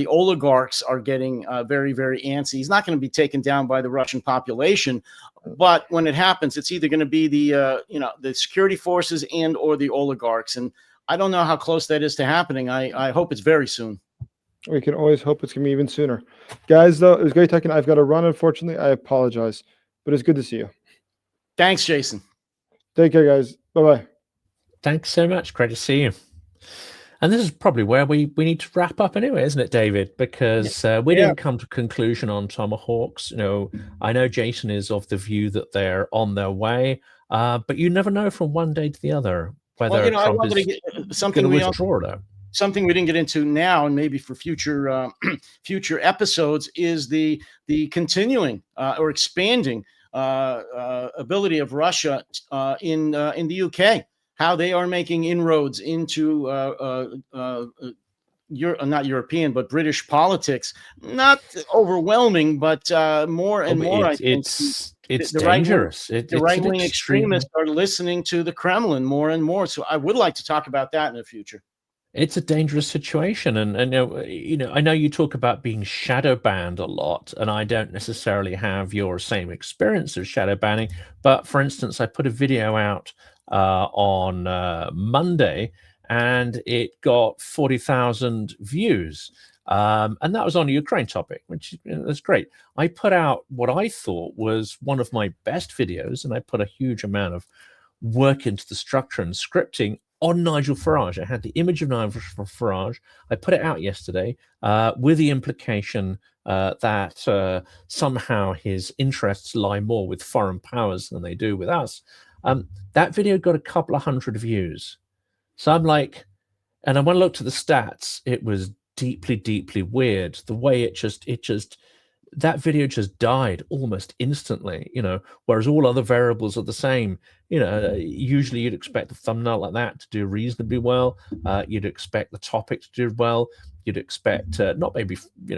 oligarchs are getting very, very antsy. He's not going to be taken down by the Russian population, but when it happens, it's either going to be the security forces and or the oligarchs, and I don't know how close that is to happening. I hope it's very soon. We can always hope it's going to be even sooner, guys. Though it was great talking. I've got to run, unfortunately. I apologize, but it's good to see you. Thanks, Jason. Take care, guys. Bye-bye. Thanks so much. Great to see you. And this is probably where we need to wrap up anyway, isn't it, David? Because we didn't come to a conclusion on Tomahawks. I know Jason is of the view that they're on their way, but you never know from one day to the other whether Trump is going to withdraw or not. Something we didn't get into now, and maybe for future future episodes, is the continuing or expanding ability of Russia in the UK. How they are making inroads into not European, but British politics. Not overwhelming, but more and more. I think it's dangerous. The right-wing extremists are listening to the Kremlin more and more. So I would like to talk about that in the future. It's a dangerous situation, and I know you talk about being shadow banned a lot, and I don't necessarily have your same experience of shadow banning. But for instance, I put a video out on Monday, and it got 40,000 views, and that was on a Ukraine topic, which is great. I put out what I thought was one of my best videos, and I put a huge amount of work into the structure and scripting on Nigel Farage. I had the image of Nigel Farage. I put it out yesterday with the implication that somehow his interests lie more with foreign powers than they do with us. That video got a couple of hundred views. So I'm like, and when I looked at the stats, it was deeply, deeply weird. The way it just that video just died almost instantly, you know, whereas all other variables are the same. You know, usually you'd expect a thumbnail like that to do reasonably well. You'd expect the topic to do well. You'd expect not maybe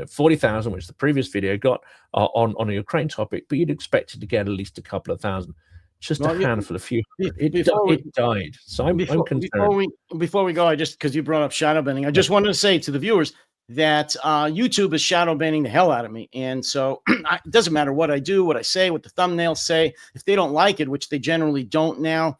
40,000, which the previous video got on a Ukraine topic, but you'd expect it to get at least a couple of thousand. Just a handful, a few. It died. So I'm concerned. Before we go, I just, because you brought up shadow banning, I just wanted to say to the viewers that YouTube is shadow banning the hell out of me. And so it doesn't matter what I do, what I say, what the thumbnails say. If they don't like it, which they generally don't now,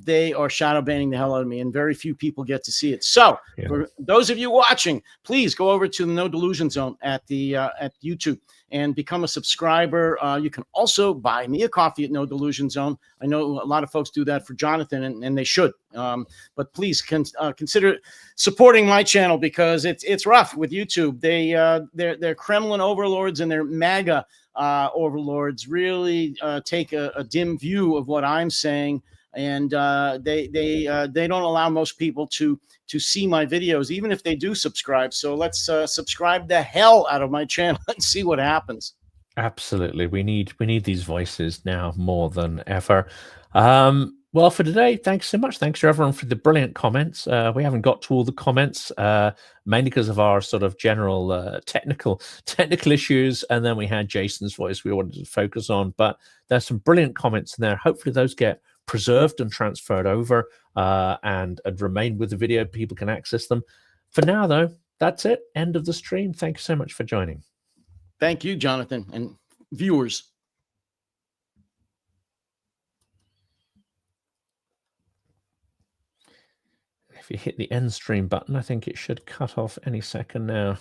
they are shadow banning the hell out of me, and very few people get to see it. So for those of you watching, please go over to the No Delusion Zone at YouTube and become a subscriber. You can also buy me a coffee at No Delusion Zone. I know a lot of folks do that for Jonathan, and they should. But please consider supporting my channel, because it's rough with YouTube. They're Kremlin overlords and they're MAGA overlords really take a dim view of what I'm saying, and they don't allow most people to see my videos, even if they do subscribe. So let's subscribe the hell out of my channel and see what happens. Absolutely, we need these voices now more than ever. Well, for today, thanks so much. Thanks to everyone for the brilliant comments. We haven't got to all the comments, mainly because of our sort of general technical issues, and then we had Jason's voice we wanted to focus on. But there's some brilliant comments in there. Hopefully those get preserved and transferred over and remain with the video. People can access them. For now, though, that's it. End of the stream. Thank you so much for joining. Thank you, Jonathan, and viewers. If you hit the end stream button, I think it should cut off any second now.